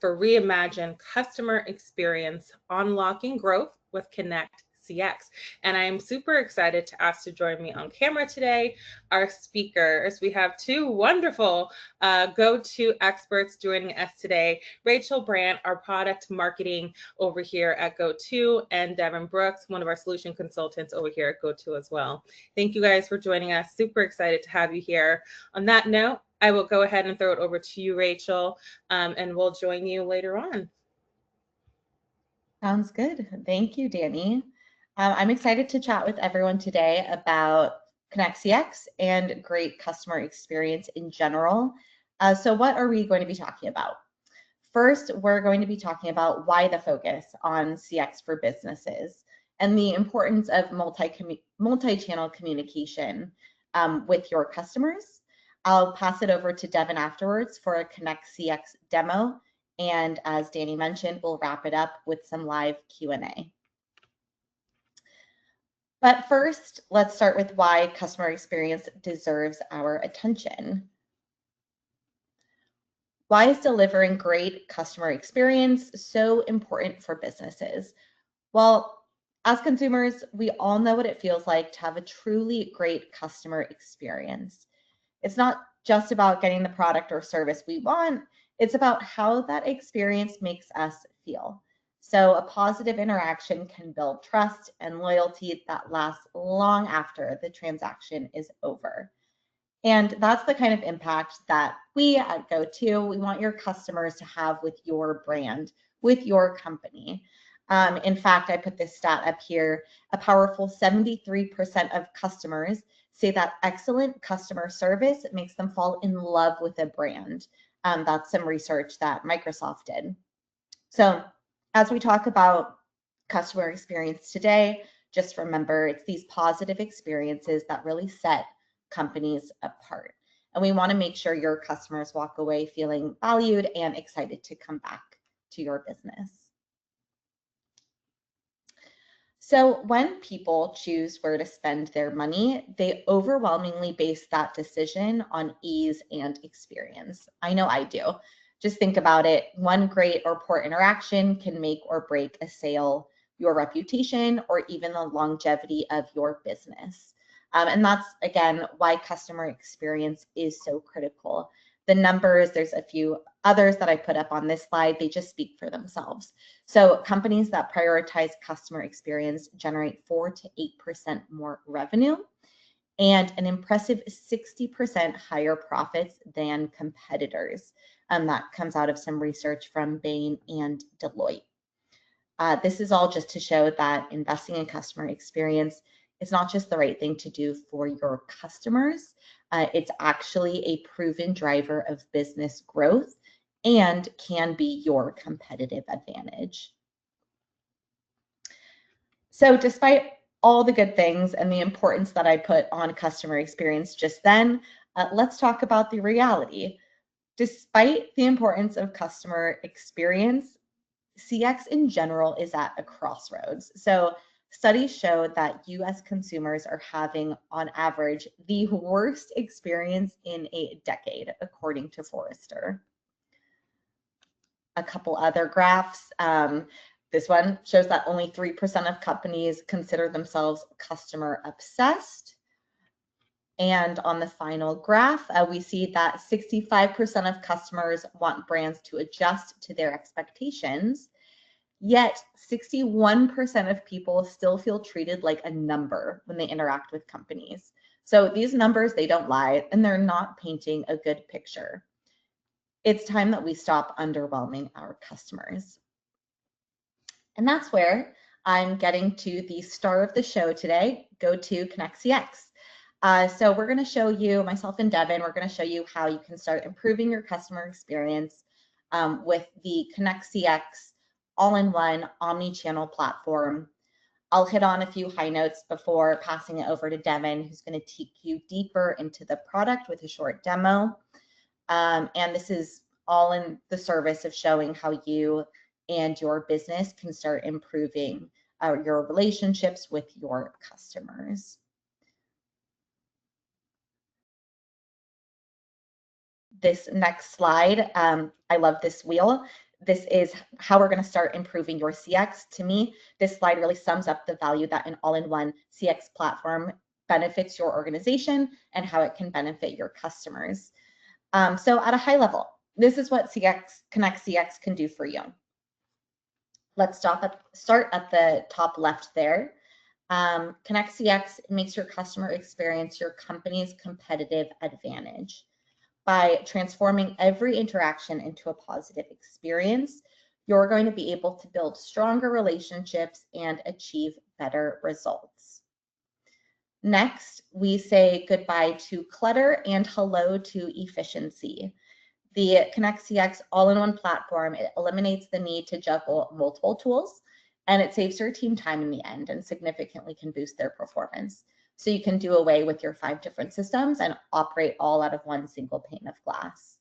for reimagined customer experience, unlocking growth with Connect CX. And I am super excited to ask to join me on camera today our speakers. We have two wonderful GoTo experts joining us today. Rachel Brandt, our product marketing over here at GoTo, and Devin Brooks, one of our solution consultants over here at GoTo as well. Thank you guys for joining us. Super excited to have you here. On that note, I will go ahead and throw it over to you, Rachel, and we'll join you later on. Sounds good. Thank you, Danny. I'm excited to chat with everyone today about Connect CX and great customer experience in general. So what are we going to be talking about? First, we're going to be talking about why the focus on CX for businesses and the importance of multi-channel communication with your customers. I'll pass it over to Devin afterwards for a Connect CX demo. And as Danny mentioned, we'll wrap it up with some live Q&A. But first, let's start with why customer experience deserves our attention. Why is delivering great customer experience so important for businesses? Well, as consumers, we all know what it feels like to have a truly great customer experience. It's not just about getting the product or service we want, it's about how that experience makes us feel. So a positive interaction can build trust and loyalty that lasts long after the transaction is over. And that's the kind of impact that we at GoTo, we want your customers to have with your brand, with your company. In fact, I put this stat up here, a powerful 73% of customers say that excellent customer service makes them fall in love with a brand. That's some research that Microsoft did. So as we talk about customer experience today, just remember it's these positive experiences that really set companies apart. And we want to make sure your customers walk away feeling valued and excited to come back to your business. So when people choose where to spend their money, they overwhelmingly base that decision on ease and experience. I know I do. Just think about it. One great or poor interaction can make or break a sale, your reputation, or even the longevity of your business. And that's, again, why customer experience is so critical. The numbers, there's a few others that I put up on this slide, they just speak for themselves. So companies that prioritize customer experience generate 4 to 8% more revenue and an impressive 60% higher profits than competitors. That comes out of some research from Bain and Deloitte. This is all just to show that investing in customer experience is not just the right thing to do for your customers, it's actually a proven driver of business growth and can be your competitive advantage. So despite all the good things and the importance that I put on customer experience just then, let's talk about the reality. Despite the importance of customer experience, CX in general is at a crossroads. So studies show that US consumers are having, on average, the worst experience in a decade, according to Forrester. A couple other graphs. This one shows that only 3% of companies consider themselves customer obsessed. And on the final graph, we see that 65% of customers want brands to adjust to their expectations. Yet 61% of people still feel treated like a number when they interact with companies. So these numbers, they don't lie, and they're not painting a good picture. It's time that we stop underwhelming our customers. And that's where I'm getting to the star of the show today, GoTo Connect CX. So we're going to show you, myself and Devin, we're going to show you how you can start improving your customer experience with the Connect CX all-in-one omni-channel platform. I'll hit on a few high notes before passing it over to Devin, who's going to take you deeper into the product with a short demo. And this is all in the service of showing how you and your business can start improving your relationships with your customers. this next slide, I love this wheel. This is how we're going to start improving your CX. To me, this slide really sums up the value that an all-in-one CX platform benefits your organization and how it can benefit your customers. So at a high level, this is what Connect CX can do for you. Let's start at the top left there. Connect CX makes your customer experience your company's competitive advantage. By transforming every interaction into a positive experience, you're going to be able to build stronger relationships and achieve better results. Next, we say goodbye to clutter and hello to efficiency. The Connect CX all-in-one platform, it eliminates the need to juggle multiple tools, and it saves your team time in the end and significantly can boost their performance. So you can do away with your 5 different systems and operate all out of one single pane of glass.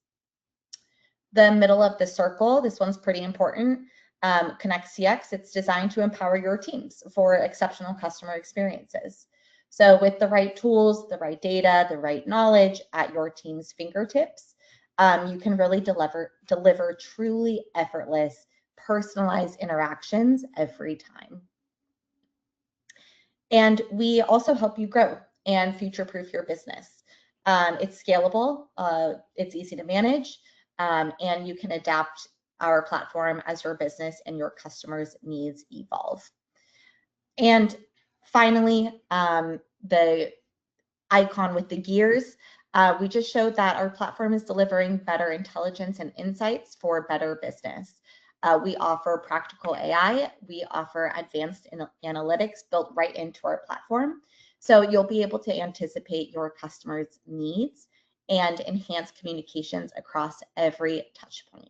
The middle of the circle, this one's pretty important. Connect CX, it's designed to empower your teams for exceptional customer experiences. So with the right tools, the right data, the right knowledge at your team's fingertips, you can really deliver truly effortless, personalized interactions every time. And we also help you grow and future-proof your business. It's scalable, it's easy to manage, and you can adapt our platform as your business and your customers' needs evolve. And finally, the icon with the gears, we just showed that our platform is delivering better intelligence and insights for better business. We offer practical AI. We offer advanced analytics built right into our platform. So you'll be able to anticipate your customers' needs and enhance communications across every touch point.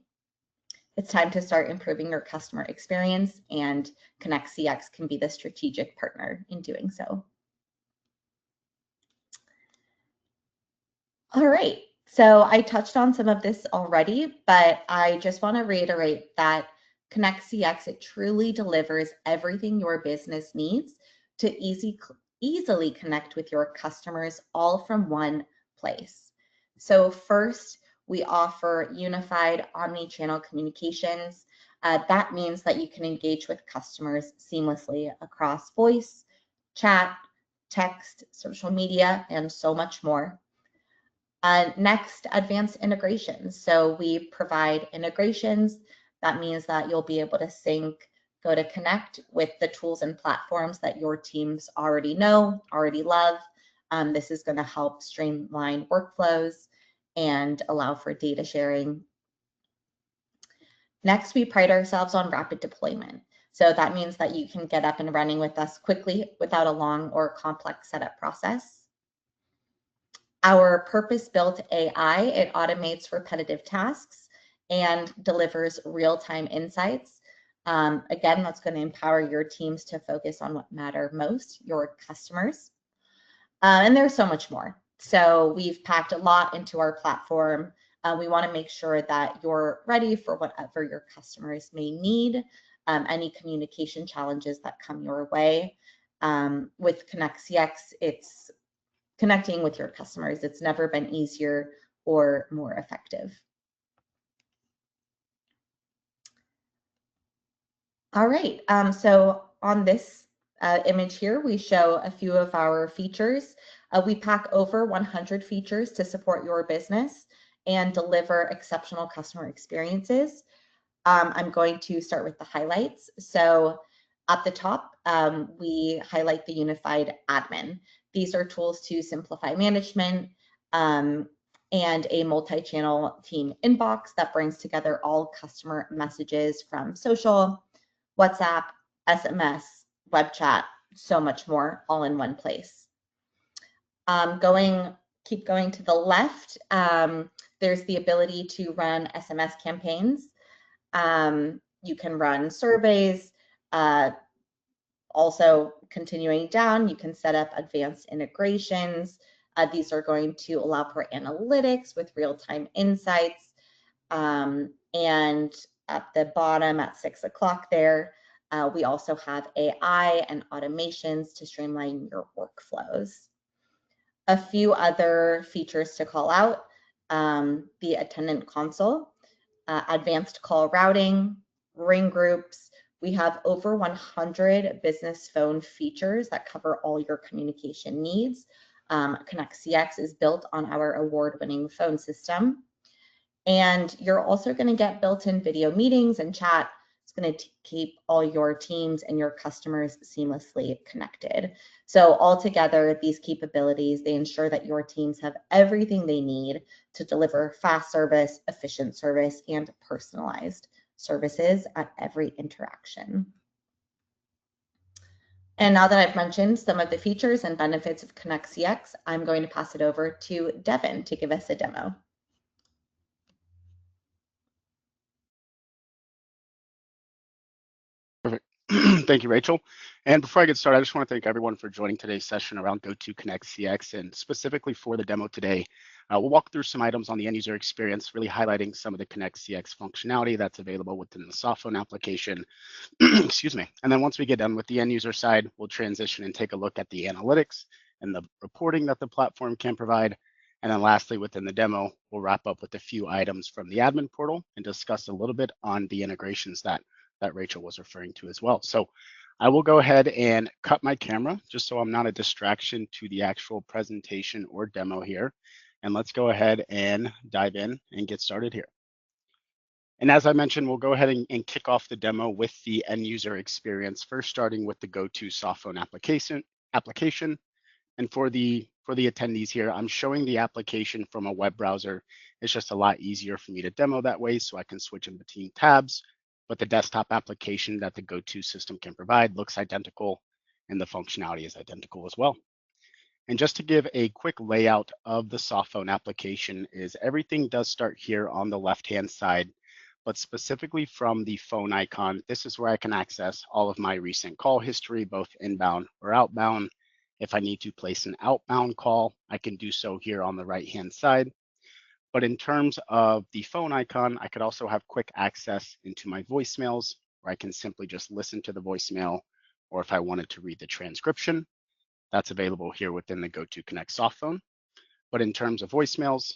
It's time to start improving your customer experience, and Connect CX can be the strategic partner in doing so. All right, so I touched on some of this already, but I just want to reiterate that Connect CX, it truly delivers everything your business needs to easily connect with your customers all from one place. So first, we offer unified omni-channel communications. That means that you can engage with customers seamlessly across voice, chat, text, social media, and so much more. Next, advanced integrations. So we provide integrations. That means that you'll be able to sync GoTo Connect with the tools and platforms that your teams already know, already love. This is going to help streamline workflows and allow for data sharing. Next, we pride ourselves on rapid deployment. So that means that you can get up and running with us quickly without a long or complex setup process. Our purpose-built AI, it automates repetitive tasks and delivers real-time insights. Again, that's going to empower your teams to focus on what matter most, your customers. And there's so much more. So we've packed a lot into our platform. We want to make sure that you're ready for whatever your customers may need, any communication challenges that come your way. With Connect CX, it's connecting with your customers. It's never been easier or more effective. All right, so on this image here, we show a few of our features. We pack over 100 features to support your business and deliver exceptional customer experiences. I'm going to start with the highlights. So at the top, we highlight the unified admin. These are tools to simplify management and a multi-channel team inbox that brings together all customer messages from social, WhatsApp, SMS, web chat, so much more, all in one place. Keep going to the left. There's the ability to run SMS campaigns. You can run surveys. Also, continuing down, you can set up advanced integrations. These are going to allow for analytics with real-time insights. And at the bottom at 6 o'clock there, we also have AI and automations to streamline your workflows. A few other features to call out. the attendant console, advanced call routing, ring groups. We have over 100 business phone features that cover all your communication needs. Connect CX is built on our award-winning phone system. And you're also going to get built-in video meetings and chat. It's going to keep all your teams and your customers seamlessly connected. So altogether, these capabilities, they ensure that your teams have everything they need to deliver fast service, efficient service, and personalized services at every interaction. And now that I've mentioned some of the features and benefits of Connect CX, I'm going to pass it over to Devin to give us a demo. Perfect. Thank you, Rachel. And before I get started, I just want to thank everyone for joining today's session around GoTo Connect CX. And specifically for the demo today, we'll walk through some items on the end user experience, really highlighting some of the Connect CX functionality that's available within the softphone application. Excuse me. And then once we get done with the end user side, we'll transition and take a look at the analytics and the reporting that the platform can provide. And then lastly, within the demo, we'll wrap up with a few items from the admin portal and discuss a little bit on the integrations that Rachel was referring to as well. So I will go ahead and cut my camera just so I'm not a distraction to the actual presentation or demo here. And let's go ahead and dive in and get started here. And as I mentioned, we'll go ahead and kick off the demo with the end user experience, first starting with the GoTo softphone application. And for the attendees here, I'm showing the application from a web browser. It's just a lot easier for me to demo that way, so I can switch in between tabs. But the desktop application that the GoTo system can provide looks identical, and the functionality is identical as well. And just to give a quick layout of the softphone application is everything does start here on the left-hand side, but specifically from the phone icon, this is where I can access all of my recent call history, both inbound or outbound. If I need to place an outbound call, I can do so here on the right-hand side. But in terms of the phone icon, I could also have quick access into my voicemails, where I can simply just listen to the voicemail, or if I wanted to read the transcription, that's available here within the GoTo Connect softphone. But in terms of voicemails,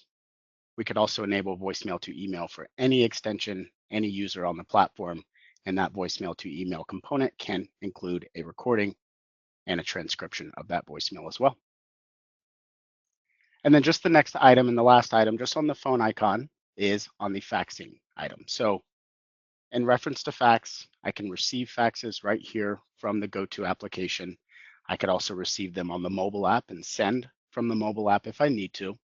we could also enable voicemail to email for any extension, any user on the platform, and that voicemail to email component can include a recording and a transcription of that voicemail as well. And then just the next item and the last item, just on the phone icon, is on the faxing item. So in reference to fax, I can receive faxes right here from the GoTo application. I could also receive them on the mobile app and send from the mobile app if I need to.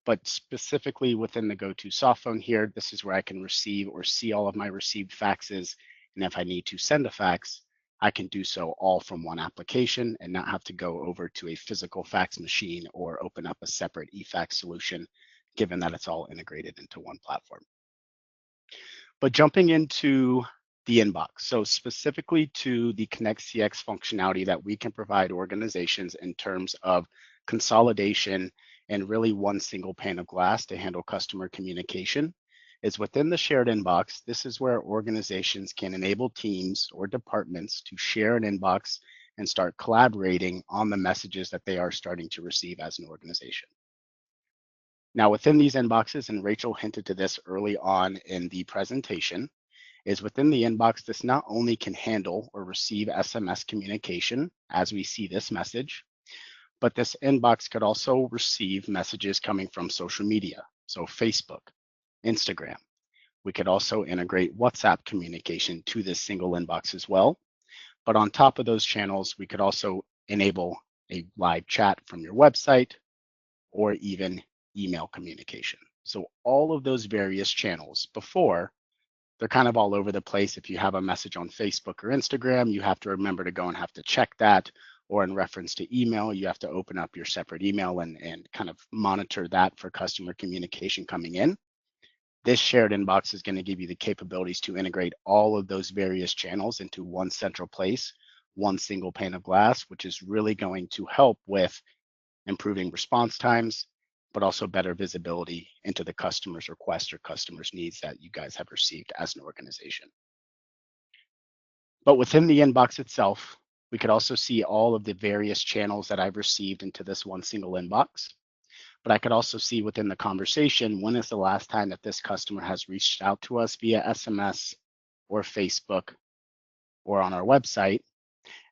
But specifically within the GoTo softphone here, this is where I can receive or see all of my received faxes. And if I need to send a fax, I can do so all from one application and not have to go over to a physical fax machine or open up a separate eFax solution, given that it's all integrated into one platform. But jumping into the inbox, so specifically to the Connect CX functionality that we can provide organizations in terms of consolidation and really one single pane of glass to handle customer communication, is within the shared inbox. This is where organizations can enable teams or departments to share an inbox and start collaborating on the messages that they are starting to receive as an organization. Now, within these inboxes, and Rachel hinted to this early on in the presentation, is within the inbox, this not only can handle or receive SMS communication as we see this message, but this inbox could also receive messages coming from social media, so Facebook, Instagram. We could also integrate WhatsApp communication to this single inbox as well. But on top of those channels, we could also enable a live chat from your website or even email communication. So all of those various channels before, they're kind of all over the place. If you have a message on Facebook or Instagram, you have to remember to go and have to check that. Or in reference to email, you have to open up your separate email and kind of monitor that for customer communication coming in. This shared inbox is going to give you the capabilities to integrate all of those various channels into one central place, one single pane of glass, which is really going to help with improving response times, but also better visibility into the customer's requests or customer's needs that you guys have received as an organization. But within the inbox itself, we could also see all of the various channels that I've received into this one single inbox. but I could also see within the conversation, when is the last time that this customer has reached out to us via SMS or Facebook or on our website.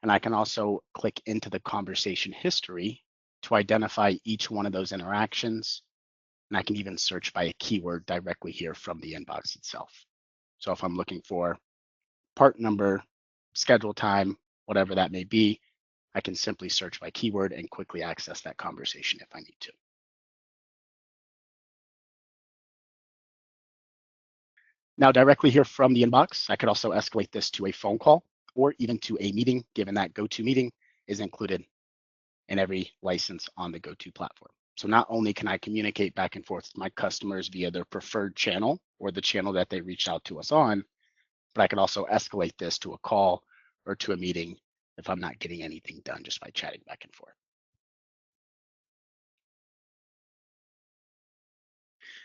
And I can also click into the conversation history to identify each one of those interactions. And I can even search by a keyword directly here from the inbox itself. So if I'm looking for part number, schedule time, whatever that may be, I can simply search by keyword and quickly access that conversation if I need to. Now, directly here from the inbox, I could also escalate this to a phone call or even to a meeting, given that GoTo meeting is included in every license on the GoTo platform. So not only can I communicate back and forth with my customers via their preferred channel or the channel that they reached out to us on, but I can also escalate this to a call or to a meeting if I'm not getting anything done just by chatting back and forth.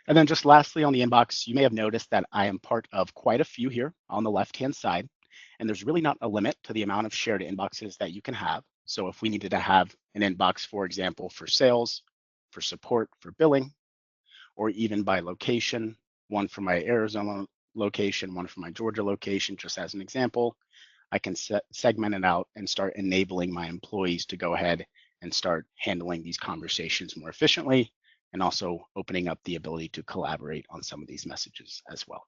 And then just lastly on the inbox, you may have noticed that I am part of quite a few here on the left-hand side, and there's really not a limit to the amount of shared inboxes that you can have. So if we needed to have an inbox, for example, for sales, for support, for billing, or even by location, one for my Arizona location, one for my Georgia location, just as an example, I can segment it out and start enabling my employees to go ahead and start handling these conversations more efficiently, and also opening up the ability to collaborate on some of these messages as well.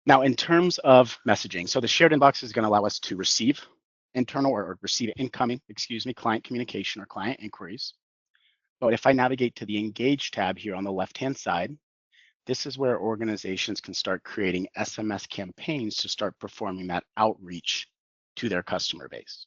Now, in terms of messaging, so the shared inbox is going to allow us to receive internal or receive incoming, client communication or client inquiries. But if I navigate to the Engage tab here on the left-hand side, this is where organizations can start creating SMS campaigns to start performing that outreach to their customer base.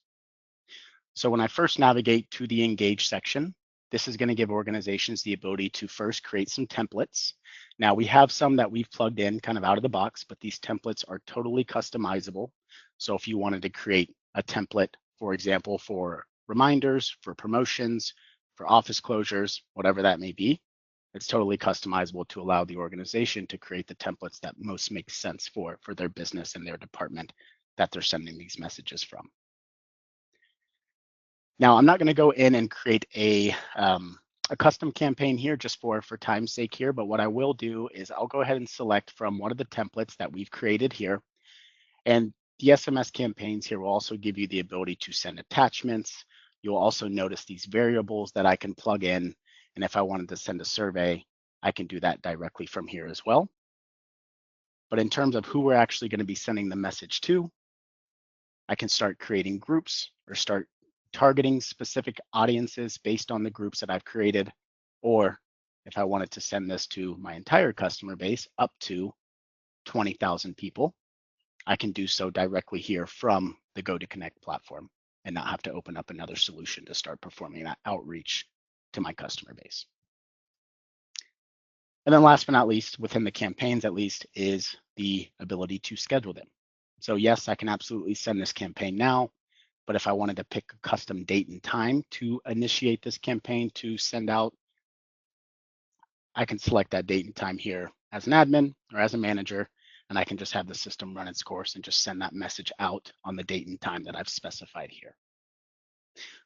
So when I first navigate to the Engage section, this is going to give organizations the ability to first create some templates. Now we have some that we've plugged in kind of out of the box, but these templates are totally customizable. So if you wanted to create a template, for example, for reminders, for promotions, for office closures, whatever that may be, it's totally customizable to allow the organization to create the templates that most make sense for their business and their department that they're sending these messages from. Now, I'm not going to go in and create a custom campaign here just for time's sake here, but what I will do is I'll go ahead and select from one of the templates that we've created here. And the SMS campaigns here will also give you the ability to send attachments. You'll also notice these variables that I can plug in. And if I wanted to send a survey, I can do that directly from here as well. But in terms of who we're actually going to be sending the message to, I can start creating groups or start targeting specific audiences based on the groups that I've created. Or if I wanted to send this to my entire customer base up to 20,000 people, I can do so directly here from the GoToConnect platform and not have to open up another solution to start performing that outreach to my customer base. And then last but not least, within the campaigns at least, is the ability to schedule them. So yes, I can absolutely send this campaign now, but if I wanted to pick a custom date and time to initiate this campaign to send out, I can select that date and time here as an admin or as a manager, and I can just have the system run its course and just send that message out on the date and time that I've specified here.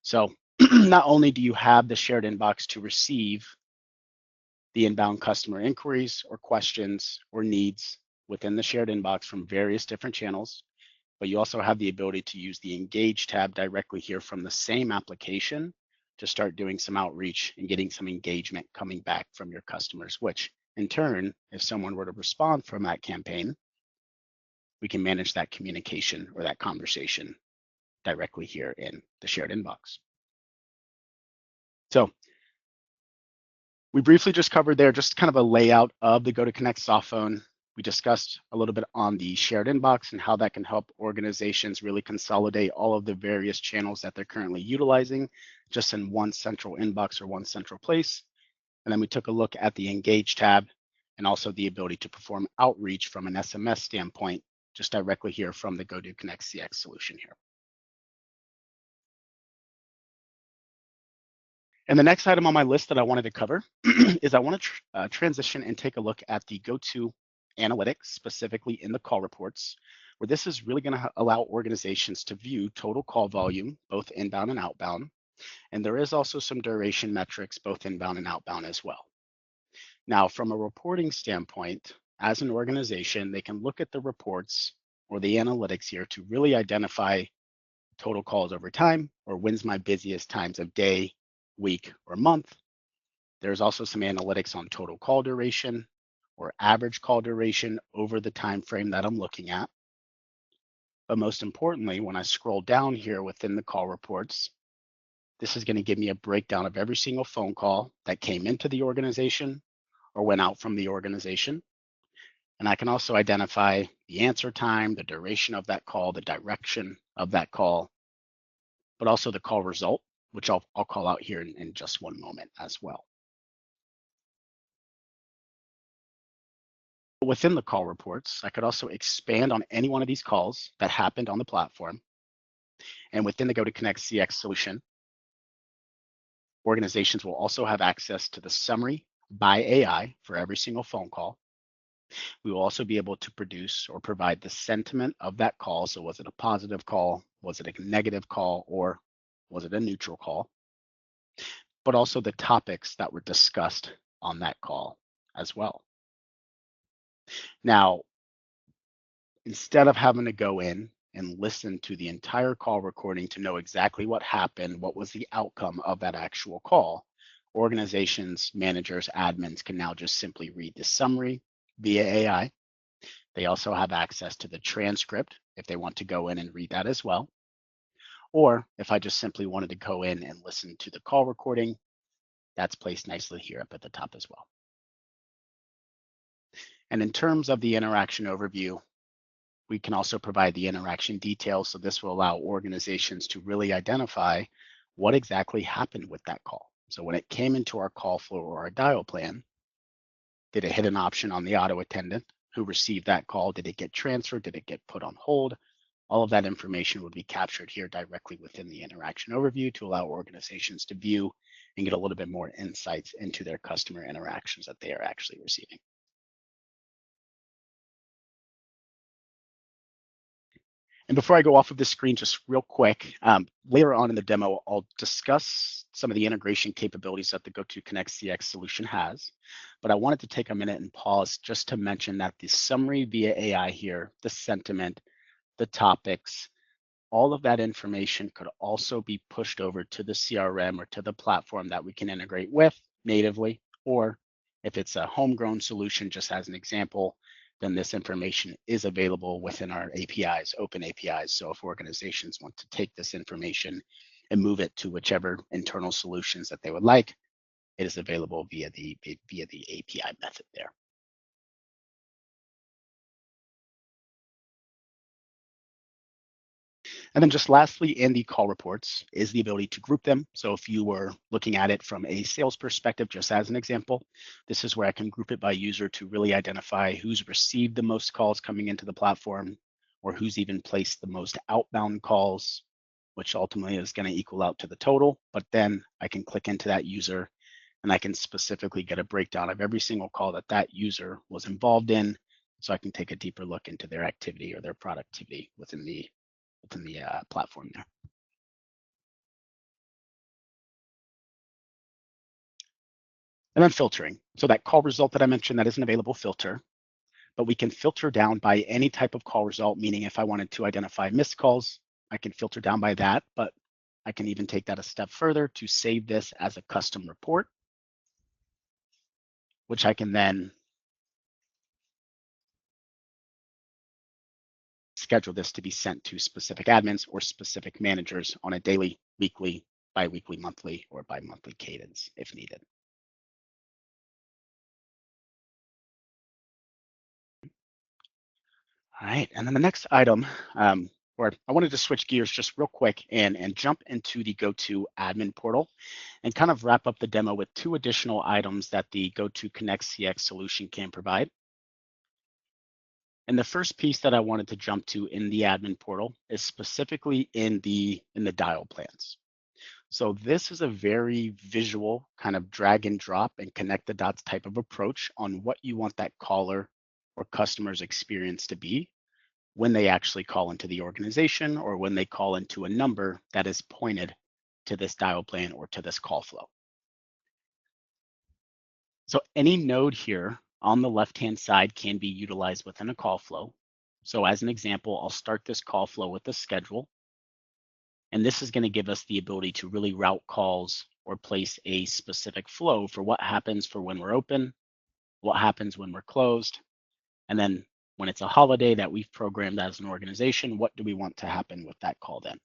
So not only do you have the shared inbox to receive the inbound customer inquiries or questions or needs within the shared inbox from various different channels, but you also have the ability to use the Engage tab directly here from the same application to start doing some outreach and getting some engagement coming back from your customers, which in turn, if someone were to respond from that campaign, we can manage that communication or that conversation directly here in the shared inbox. So we briefly just covered there just kind of a layout of the GoToConnect softphone. We discussed a little bit on the shared inbox and how that can help organizations really consolidate all of the various channels that they're currently utilizing just in one central inbox or one central place. And then we took a look at the Engage tab and also the ability to perform outreach from an SMS standpoint, just directly here from the GoToConnect CX solution here. And the next item on my list that I wanted to cover is I want to transition and take a look at the GoTo analytics, specifically in the call reports, where this is really going to allow organizations to view total call volume, both inbound and outbound. And there is also some duration metrics, both inbound and outbound as well. Now, from a reporting standpoint, as an organization, they can look at the reports or the analytics here to really identify total calls over time, or when's my busiest times of day, week, or month. There's also some analytics on total call duration or average call duration over the time frame that I'm looking at. But most importantly, when I scroll down here within the call reports, this is going to give me a breakdown of every single phone call that came into the organization or went out from the organization. And I can also identify the answer time, the duration of that call, the direction of that call, but also the call result, which I'll call out here in just one moment as well. Within the call reports, I could also expand on any one of these calls that happened on the platform. And within the GoTo Connect CX solution, organizations will also have access to the summary by AI for every single phone call. We will also be able to produce or provide the sentiment of that call. So was it a positive call? Was it a negative call? Or was it a neutral call? But also the topics that were discussed on that call as well. Now, instead of having to go in and listen to the entire call recording to know exactly what happened, what was the outcome of that actual call, organizations, managers, admins can now just simply read the summary via AI. They also have access to the transcript if they want to go in and read that as well. Or if I just simply wanted to go in and listen to the call recording, that's placed nicely here up at the top as well. And in terms of the interaction overview, we can also provide the interaction details. So this will allow organizations to really identify what exactly happened with that call. So when it came into our call flow or our dial plan, did it hit an option on the auto attendant who received that call? Did it get transferred? Did it get put on hold? All of that information would be captured here directly within the interaction overview to allow organizations to view and get a little bit more insights into their customer interactions that they are actually receiving. And before I go off of this screen, just real quick, later on in the demo, I'll discuss some of the integration capabilities that the GoTo Connect CX solution has. But I wanted to take a minute and pause just to mention that the summary via AI here, the sentiment, the topics, all of that information could also be pushed over to the CRM or to the platform that we can integrate with natively, or if it's a homegrown solution, just as an example, then this information is available within our APIs, open APIs. So if organizations want to take this information and move it to whichever internal solutions that they would like, it is available via the API method there. And then just lastly, in the call reports is the ability to group them. So if you were looking at it from a sales perspective, just as an example, this is where I can group it by user to really identify who's received the most calls coming into the platform, or who's even placed the most outbound calls, which ultimately is going to equal out to the total. But then I can click into that user and I can specifically get a breakdown of every single call that that user was involved in. So I can take a deeper look into their activity or their productivity within the platform there. And then filtering. So that call result that I mentioned, that is an available filter, but we can filter down by any type of call result, meaning if I wanted to identify missed calls, I can filter down by that, but I can even take that a step further to save this as a custom report, which I can then schedule this to be sent to specific admins or specific managers on a daily, weekly, bi-weekly, monthly, or bi-monthly cadence if needed. All right, and then the next item, or I wanted to switch gears just real quick and jump into the GoTo admin portal and kind of wrap up the demo with two additional items that the GoTo Connect CX solution can provide. And the first piece that I wanted to jump to in the admin portal is specifically in the dial plans. So this is a very visual kind of drag and drop and connect the dots type of approach on what you want that caller or customers' experience to be when they actually call into the organization or when they call into a number that is pointed to this dial plan or to this call flow. So any node here on the left-hand side can be utilized within a call flow. So as an example, I'll start this call flow with a schedule. And this is going to give us the ability to really route calls or place a specific flow for what happens for when we're open, what happens when we're closed, and then when it's a holiday that we've programmed as an organization, what do we want to happen with that call then?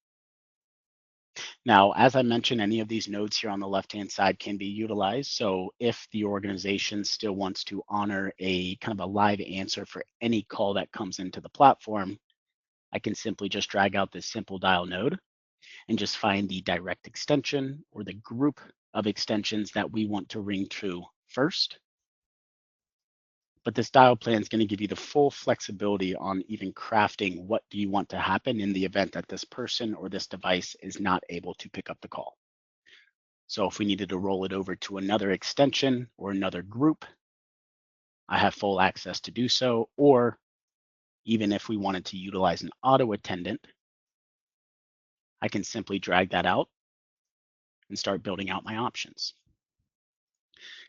Now, as I mentioned, any of these nodes here on the left-hand side can be utilized. So if the organization still wants to honor a kind of a live answer for any call that comes into the platform, I can simply just drag out this simple dial node and just find the direct extension or the group of extensions that we want to ring to first. But this dial plan is going to give you the full flexibility on even crafting what do you want to happen in the event that this person or this device is not able to pick up the call. So if we needed to roll it over to another extension or another group, I have full access to do so. Or even if we wanted to utilize an auto attendant, I can simply drag that out and start building out my options.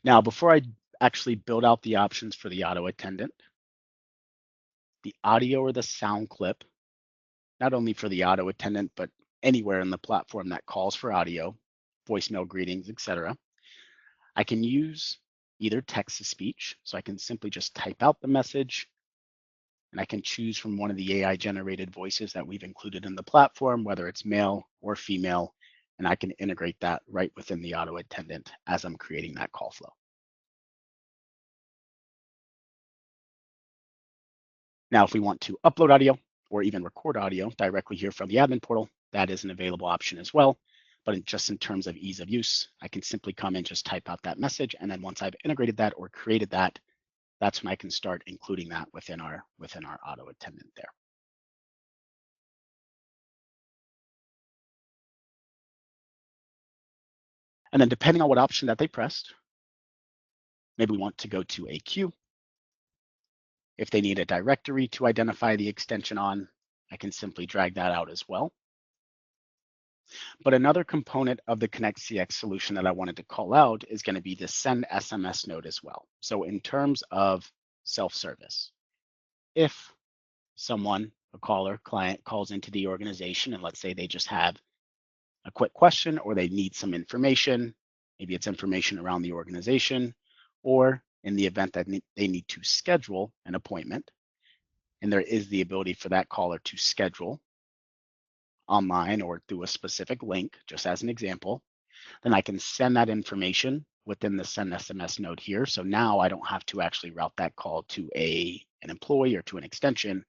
Now, before I actually build out the options for the auto attendant, the audio or the sound clip, not only for the auto attendant, but anywhere in the platform that calls for audio, voicemail greetings, etc. I can use either text to speech, so I can simply just type out the message, and I can choose from one of the AI generated voices that we've included in the platform, whether it's male or female, and I can integrate that right within the auto attendant as I'm creating that call flow. Now, if we want to upload audio or even record audio directly here from the admin portal, that is an available option as well. But just in terms of ease of use, I can simply come and just type out that message. And then once I've integrated that or created that, that's when I can start including that within our auto attendant there. And then depending on what option that they pressed, maybe we want to go to a queue. If they need a directory to identify the extension on, I can simply drag that out as well. But another component of the Connect CX solution that I wanted to call out is going to be the send SMS node as well. So in terms of self-service, if someone, a caller, client calls into the organization and let's say they just have a quick question or they need some information, maybe it's information around the organization, or in the event that they need to schedule an appointment, and there is the ability for that caller to schedule online or through a specific link, just as an example, then I can send that information within the send SMS node here. So now I don't have to actually route that call to an employee or to an extension.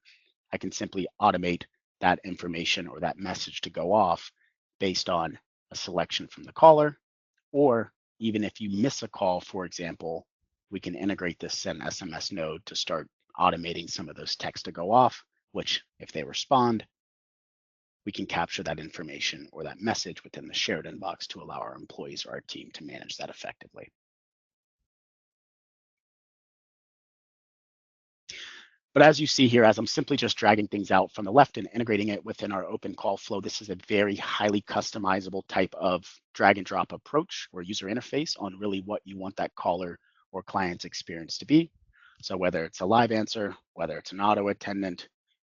I can simply automate that information or that message to go off based on a selection from the caller. Or even if you miss a call, for example, we can integrate this send SMS node to start automating some of those texts to go off, which if they respond, we can capture that information or that message within the shared inbox to allow our employees or our team to manage that effectively. But as you see here, as I'm simply just dragging things out from the left and integrating it within our open call flow, this is a very highly customizable type of drag and drop approach or user interface on really what you want that caller or client's experience to be. So whether it's a live answer, whether it's an auto attendant,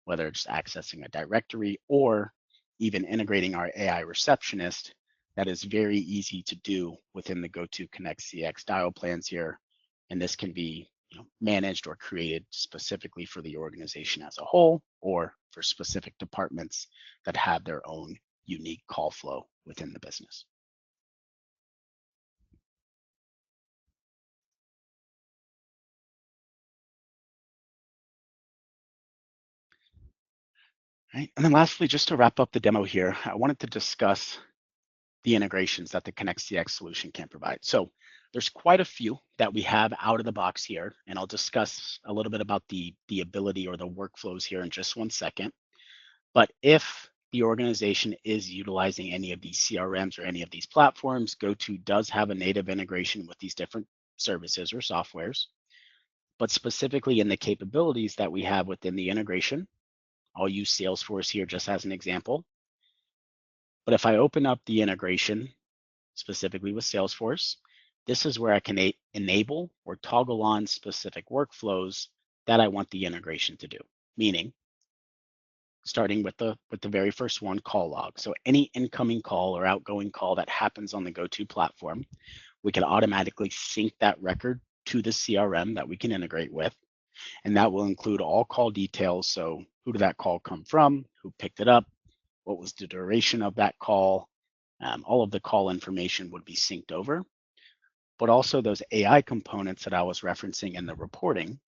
whether it's accessing a directory, or even integrating our AI receptionist, that is very easy to do within the GoTo Connect CX dial plans here. And this can be managed or created specifically for the organization as a whole or for specific departments that have their own unique call flow within the business. Right. And then lastly, just to wrap up the demo here, I wanted to discuss the integrations that the Connect CX solution can provide. So there's quite a few that we have out of the box here, and I'll discuss a little bit about the ability or the workflows here in just one second. But if the organization is utilizing any of these CRMs or any of these platforms, GoTo does have a native integration with these different services or softwares. but specifically in the capabilities that we have within the integration. I'll use Salesforce here just as an example. But if I open up the integration, specifically with Salesforce, this is where I can enable or toggle on specific workflows that I want the integration to do. Meaning, starting with the very first one, call log. So any incoming call or outgoing call that happens on the GoTo platform, we can automatically sync that record to the CRM that we can integrate with. And that will include all call details. So who did that call come from? Who picked it up? What was the duration of that call? All of the call information would be synced over. But also those AI components that I was referencing in the reporting,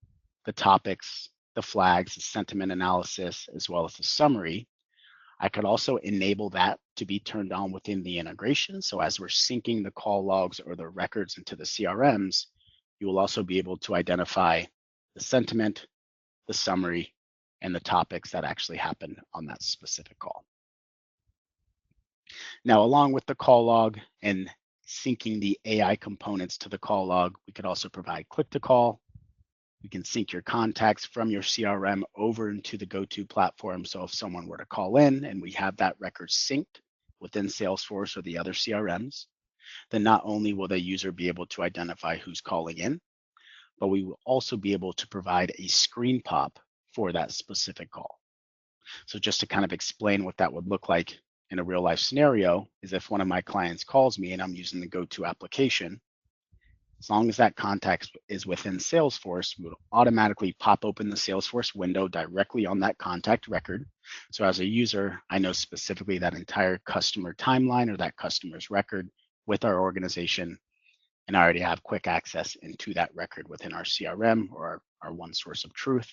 the topics, the flags, the sentiment analysis, as well as the summary, I could also enable that to be turned on within the integration. So as we're syncing the call logs or the records into the CRMs, you will also be able to identify the sentiment, the summary, and the topics that actually happened on that specific call. Now, along with the call log and syncing the AI components to the call log, we could also provide click to call. You can sync your contacts from your CRM over into the GoTo platform. So if someone were to call in and we have that record synced within Salesforce or the other CRMs, then not only will the user be able to identify who's calling in, but we will also be able to provide a screen pop for that specific call. So just to kind of explain what that would look like in a real life scenario is if one of my clients calls me and I'm using the GoTo application, as long as that contact is within Salesforce, we will automatically pop open the Salesforce window directly on that contact record. So as a user, I know specifically that entire customer timeline or that customer's record with our organization, and I already have quick access into that record within our CRM or our one source of truth.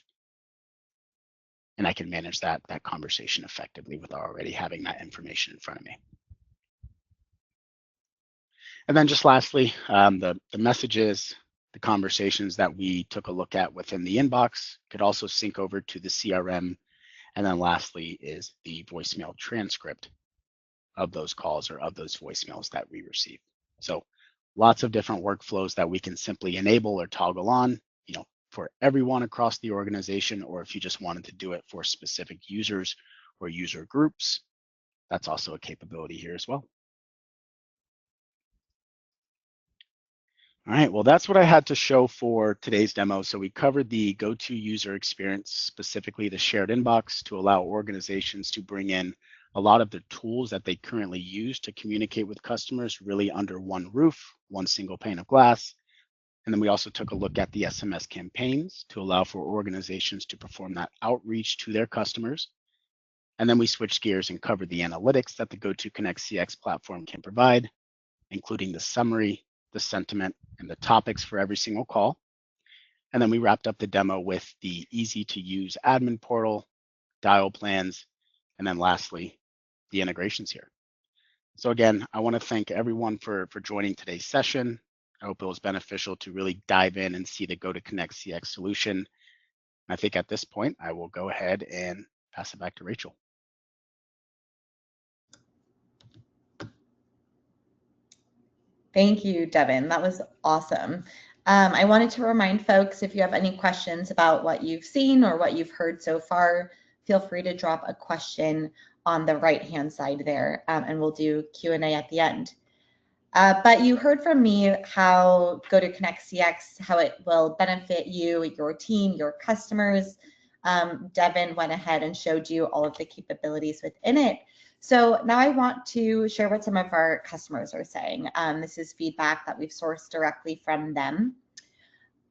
And I can manage that conversation effectively without already having that information in front of me. And then just lastly, the messages, the conversations that we took a look at within the inbox could also sync over to the CRM. And then lastly is the voicemail transcript of those calls or of those voicemails that we receive. So lots of different workflows that we can simply enable or toggle on, for everyone across the organization, or if you just wanted to do it for specific users or user groups, that's also a capability here as well. All right, well, that's what I had to show for today's demo. So we covered the GoTo user experience, specifically the shared inbox, to allow organizations to bring in a lot of the tools that they currently use to communicate with customers really under one roof, one single pane of glass. And then we also took a look at the SMS campaigns to allow for organizations to perform that outreach to their customers. And then we switched gears and covered the analytics that the GoTo Connect CX platform can provide, including the summary, the sentiment, and the topics for every single call. And then we wrapped up the demo with the easy to use admin portal, dial plans, and then lastly, the integrations here. So again, I want to thank everyone for joining today's session. I hope it was beneficial to really dive in and see the GoTo Connect CX solution. And I think at this point, I will go ahead and pass it back to Rachel. Thank you, Devin. That was awesome. I wanted to remind folks, if you have any questions about what you've seen or what you've heard so far, feel free to drop a question on the right-hand side there, and we'll do Q&A at the end. But you heard from me how GoTo Connect CX, how it will benefit you, your team, your customers. Devin went ahead and showed you all of the capabilities within it. So now I want to share what some of our customers are saying. This is feedback that we've sourced directly from them.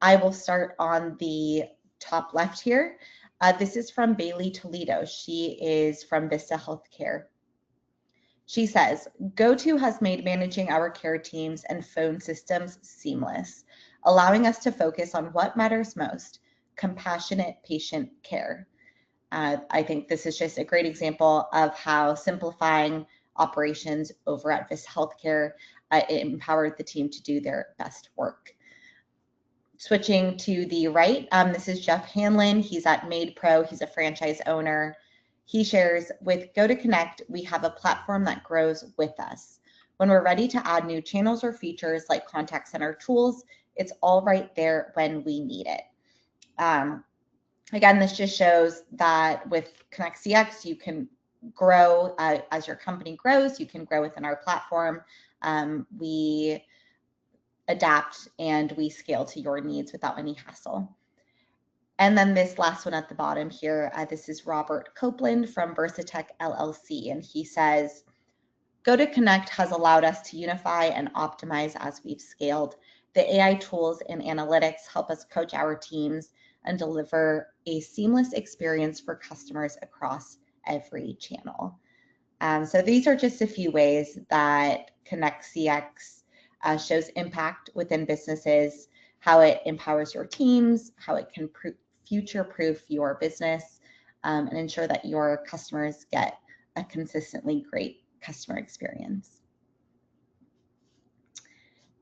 I will start on the top left here. This is from Bailey Toledo. She is from Vista Healthcare. She says, GoTo has made managing our care teams and phone systems seamless, allowing us to focus on what matters most, compassionate patient care. I think this is just a great example of how simplifying operations over at Vista Healthcare it empowered the team to do their best work. Switching to the right, this is Jeff Hanlon. He's at Made Pro. He's a franchise owner. He shares, with GoTo Connect, we have a platform that grows with us. When we're ready to add new channels or features like contact center tools, it's all right there when we need it. Again, this just shows that with Connect CX, you can grow as your company grows. You can grow within our platform. We adapt and we scale to your needs without any hassle. And then this last one at the bottom here, this is Robert Copeland from Versatech LLC, and he says, GoTo Connect has allowed us to unify and optimize as we've scaled. The AI tools and analytics help us coach our teams and deliver a seamless experience for customers across every channel. So these are just a few ways that Connect CX shows impact within businesses, how it empowers your teams, how it can future-proof your business, and ensure that your customers get a consistently great customer experience.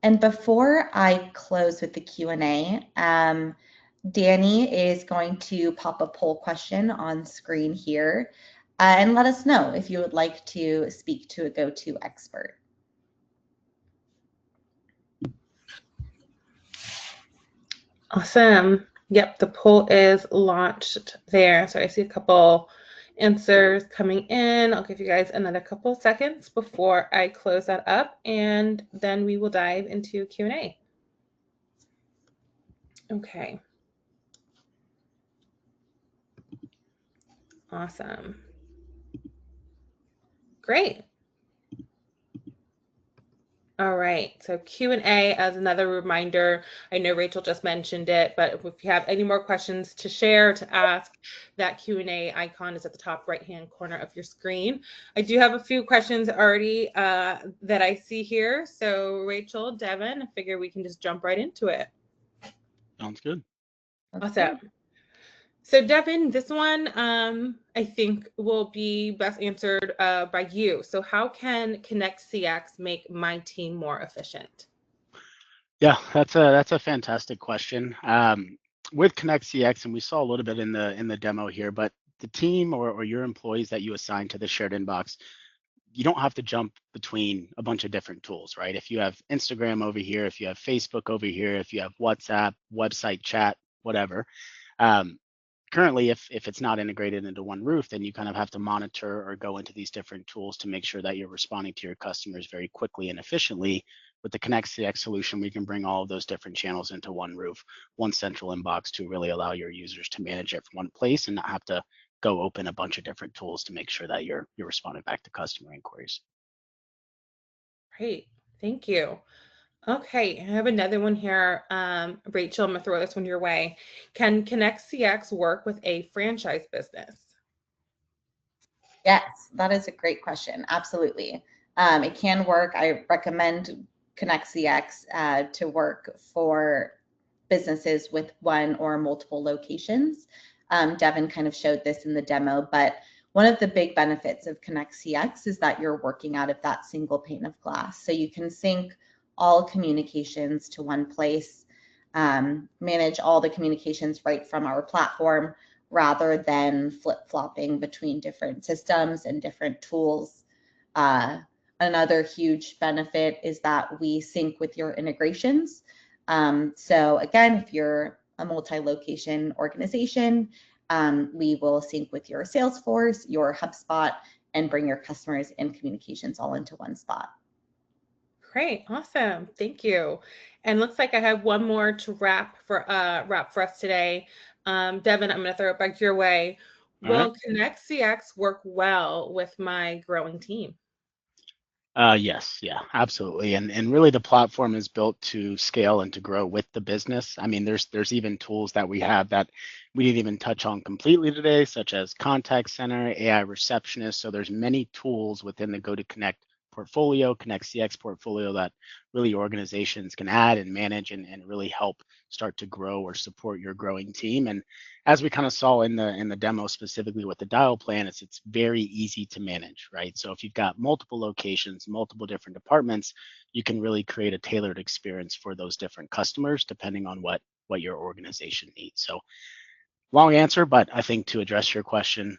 And before I close with the Q&A, Danny is going to pop a poll question on screen here and let us know if you would like to speak to a GoTo expert. Awesome. Yep, the poll is launched there. So I see a couple answers coming in. I'll give you guys another couple seconds before I close that up, and then we will dive into Q&A. Okay. Awesome. Great. All right, so Q&A as another reminder. I know Rachel just mentioned it, but if you have any more questions to share, to ask, that Q&A icon is at the top right-hand corner of your screen. I do have a few questions already that I see here. So Rachel, Devin, I figure we can just jump right into it. Sounds good. Awesome. So Devin, this one I think will be best answered by you. So how can Connect CX make my team more efficient? Yeah, that's a fantastic question. With Connect CX, and we saw a little bit in the demo here, but the team or your employees that you assign to the shared inbox, you don't have to jump between a bunch of different tools, right? If you have Instagram over here, if you have Facebook over here, if you have WhatsApp, website chat, whatever, currently, if it's not integrated into one roof, then you kind of have to monitor or go into these different tools to make sure that you're responding to your customers very quickly and efficiently. With the Connect CX solution, we can bring all of those different channels into one roof, one central inbox to really allow your users to manage it from one place and not have to go open a bunch of different tools to make sure that you're responding back to customer inquiries. Great, thank you. Okay, I have another one here. Rachel, I'm gonna throw this one your way. Can Connect CX work with a franchise business? Yes, that is a great question. Absolutely. It can work. I recommend Connect CX to work for businesses with one or multiple locations. Devin kind of showed this in the demo, but one of the big benefits of Connect CX is that you're working out of that single pane of glass. So you can sync all communications to one place, manage all the communications right from our platform, rather than flip-flopping between different systems and different tools. Another huge benefit is that we sync with your integrations. So again, if you're a multi-location organization, we will sync with your Salesforce, your HubSpot, and bring your customers and communications all into one spot. Great, awesome, thank you. And looks like I have one more to wrap for us today. Devin, I'm going to throw it back your way. Will Connect CX work well with my growing team? Yes, yeah, absolutely. And really the platform is built to scale and to grow with the business. I mean, there's even tools that we have that we didn't even touch on completely today, such as contact center, AI receptionist. So there's many tools within the GoTo Connect portfolio, Connect CX portfolio that really organizations can add and manage and really help start to grow or support your growing team. And as we kind of saw in the demo specifically with the dial plan, it's very easy to manage, right? So if you've got multiple locations, multiple different departments, you can really create a tailored experience for those different customers depending on what your organization needs. So long answer, but I think to address your question,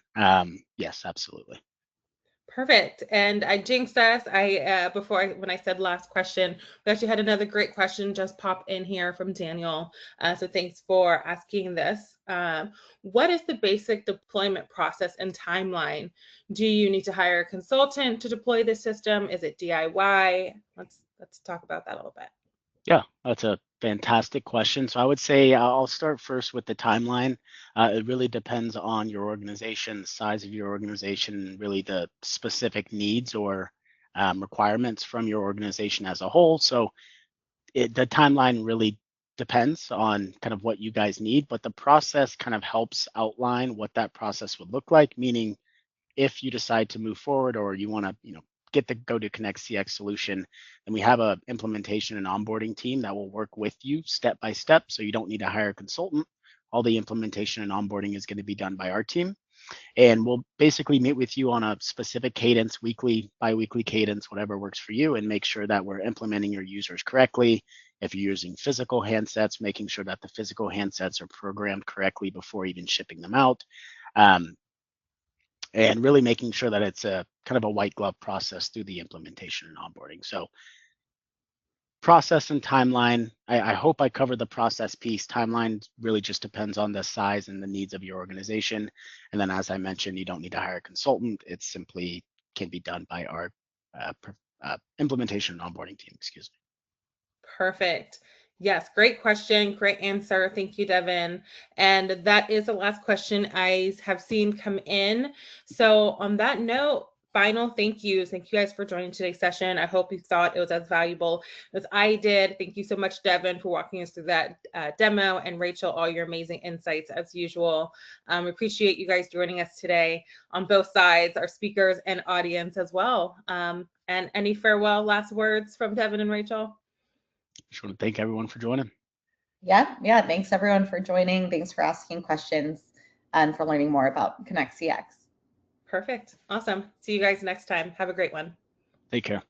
yes, absolutely. Perfect. And I jinxed us. When I said last question, we actually had another great question just pop in here from Daniel. So thanks for asking this. What is the basic deployment process and timeline? Do you need to hire a consultant to deploy the system? Is it DIY? Let's talk about that a little bit. Yeah, that's a fantastic question. So I would say I'll start first with the timeline. It really depends on your organization, the size of your organization, really the specific needs or requirements from your organization as a whole. So the timeline really depends on kind of what you guys need, but the process kind of helps outline what that process would look like, meaning if you decide to move forward or you want to, get the GoTo Connect CX solution, then we have a implementation and onboarding team that will work with you step by step. So you don't need to hire a consultant. All the implementation and onboarding is going to be done by our team. And we'll basically meet with you on a specific cadence, weekly, bi-weekly cadence, whatever works for you, and make sure that we're implementing your users correctly. If you're using physical handsets, making sure that the physical handsets are programmed correctly before even shipping them out. And really making sure that it's a kind of a white glove process through the implementation and onboarding. So process and timeline, I hope I covered the process piece. Timeline really just depends on the size and the needs of your organization. And then as I mentioned, you don't need to hire a consultant. It simply can be done by our implementation and onboarding team, excuse me. Perfect. Yes, great question, great answer. Thank you, Devin. And that is the last question I have seen come in. So on that note, final thank yous. Thank you guys for joining today's session. I hope you thought it was as valuable as I did. Thank you so much, Devin, for walking us through that demo, and Rachel, all your amazing insights as usual. Appreciate you guys joining us today on both sides, our speakers and audience as well. And any farewell last words from Devin and Rachel? Just want to thank everyone for joining. Yeah. Thanks everyone for joining. Thanks for asking questions and for learning more about Connect CX. Perfect. Awesome. See you guys next time. Have a great one. Take care.